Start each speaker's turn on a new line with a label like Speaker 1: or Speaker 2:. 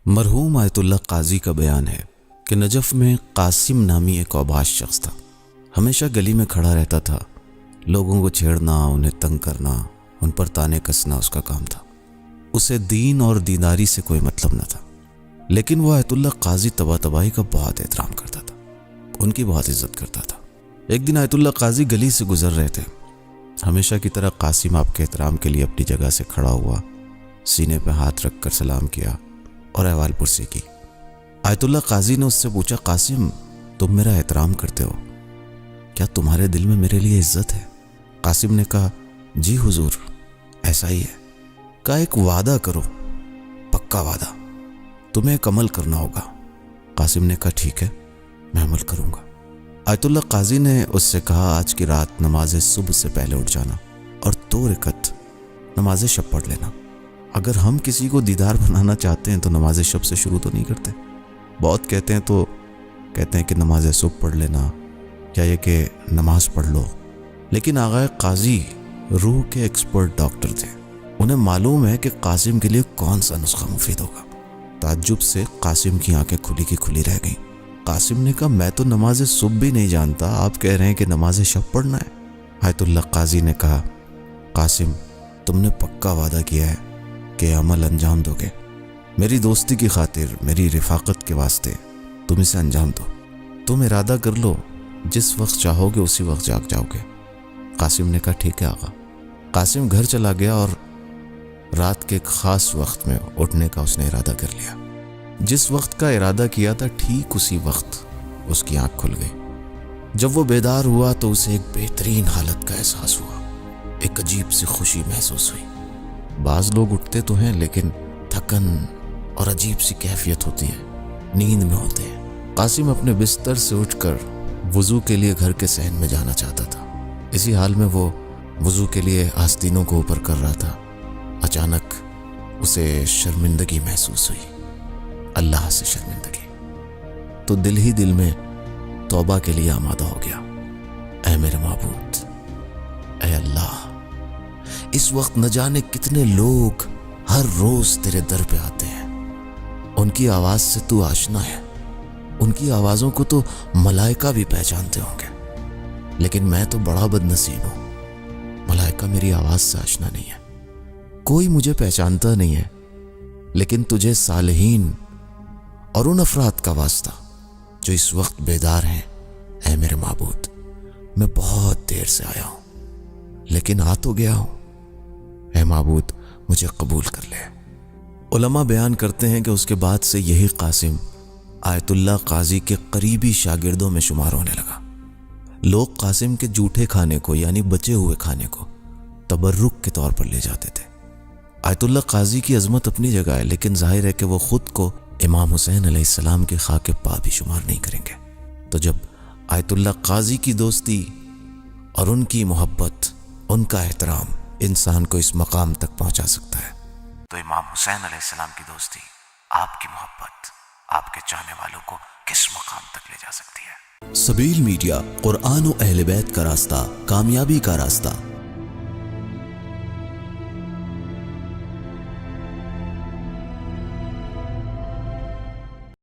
Speaker 1: مرحوم آیت اللہ قاضی کا بیان ہے کہ نجف میں قاسم نامی ایک اوباش شخص تھا۔ ہمیشہ گلی میں کھڑا رہتا تھا، لوگوں کو چھیڑنا، انہیں تنگ کرنا، ان پر تانے کسنا اس کا کام تھا۔ اسے دین اور دینداری سے کوئی مطلب نہ تھا، لیکن وہ آیت اللہ قاضی طباطبائی کا بہت احترام کرتا تھا، ان کی بہت عزت کرتا تھا۔ ایک دن آیت اللہ قاضی گلی سے گزر رہے تھے۔ ہمیشہ کی طرح قاسم آپ کے احترام کے لیے اپنی جگہ سے کھڑا ہوا، سینے پہ ہاتھ رکھ کر سلام کیا اور احوال پرسی کی۔ آیت اللہ قاضی نے اس سے پوچھا، قاسم تم میرا احترام کرتے ہو، کیا تمہارے دل میں میرے لیے عزت ہے؟ قاسم نے کہا، جی حضور ایسا ہی ہے۔ کہا، ایک وعدہ کرو، پکا وعدہ، تمہیں ایک عمل کرنا ہوگا۔ قاسم نے کہا، ٹھیک ہے میں عمل کروں گا۔ آیت اللہ قاضی نے اس سے کہا، آج کی رات نماز صبح سے پہلے اٹھ جانا اور 2 رکعت نماز شب پڑھ لینا۔ اگر ہم کسی کو دیدار بنانا چاہتے ہیں تو نماز شب سے شروع تو نہیں کرتے۔ بہت کہتے ہیں کہ نماز صبح پڑھ لینا یا یہ کہ نماز پڑھ لو، لیکن آغا قاضی روح کے ایکسپرٹ ڈاکٹر تھے، انہیں معلوم ہے کہ قاسم کے لیے کون سا نسخہ مفید ہوگا۔ تعجب سے قاسم کی آنکھیں کھلی کی کھلی رہ گئیں۔ قاسم نے کہا، میں تو نماز صبح بھی نہیں جانتا، آپ کہہ رہے ہیں کہ نماز شب پڑھنا ہے۔ آیت اللہ قاضی نے کہا، قاسم تم نے پکا وعدہ کیا ہے کہ عمل انجام دو گے، میری دوستی کی خاطر، میری رفاقت کے واسطے تم اسے انجام دو۔ تم ارادہ کر لو، جس وقت چاہو گے اسی وقت جاگ جاؤ گے۔ قاسم نے کہا، ٹھیک ہے آقا۔ قاسم گھر چلا گیا اور رات کے ایک خاص وقت میں اٹھنے کا اس نے ارادہ کر لیا۔ جس وقت کا ارادہ کیا تھا ٹھیک اسی وقت اس کی آنکھ کھل گئی۔ جب وہ بیدار ہوا تو اسے ایک بہترین حالت کا احساس ہوا، ایک عجیب سی خوشی محسوس ہوئی۔ بعض لوگ اٹھتے تو ہیں لیکن تھکن اور عجیب سی کیفیت ہوتی ہے، نیند میں ہوتے ہیں۔ قاسم اپنے بستر سے اٹھ کر وضو کے لیے گھر کے صحن میں جانا چاہتا تھا۔ اسی حال میں وہ وضو کے لیے آستینوں کو اوپر کر رہا تھا، اچانک اسے شرمندگی محسوس ہوئی، اللہ سے شرمندگی۔ تو دل ہی دل میں توبہ کے لیے آمادہ ہو گیا، اے میرے معبود، اے اللہ، اس وقت نہ جانے کتنے لوگ ہر روز تیرے در پہ آتے ہیں، ان کی آواز سے تو آشنا ہے، ان کی آوازوں کو تو ملائکہ بھی پہچانتے ہوں گے، لیکن میں تو بڑا بد نصیب ہوں، ملائکہ میری آواز سے آشنا نہیں ہے، کوئی مجھے پہچانتا نہیں ہے، لیکن تجھے صالحین اور ان افراد کا واسطہ جو اس وقت بیدار ہیں، اے میرے معبود، میں بہت دیر سے آیا ہوں لیکن آ تو گیا ہوں، اے معبود مجھے قبول کر لے۔ علماء بیان کرتے ہیں کہ اس کے بعد سے یہی قاسم آیت اللہ قاضی کے قریبی شاگردوں میں شمار ہونے لگا۔ لوگ قاسم کے جھوٹے کھانے کو یعنی بچے ہوئے کھانے کو تبرک کے طور پر لے جاتے تھے۔ آیت اللہ قاضی کی عظمت اپنی جگہ ہے، لیکن ظاہر ہے کہ وہ خود کو امام حسین علیہ السلام کے خاک پا بھی شمار نہیں کریں گے۔ تو جب آیت اللہ قاضی کی دوستی اور ان کی محبت، ان کا احترام انسان کو اس مقام تک پہنچا سکتا ہے، تو امام حسین علیہ السلام کی دوستی، آپ کی محبت، آپ کے چاہنے والوں کو کس مقام تک لے جا سکتی ہے۔
Speaker 2: سبیل میڈیا، قرآن و اہل بیت کا راستہ، کامیابی کا راستہ۔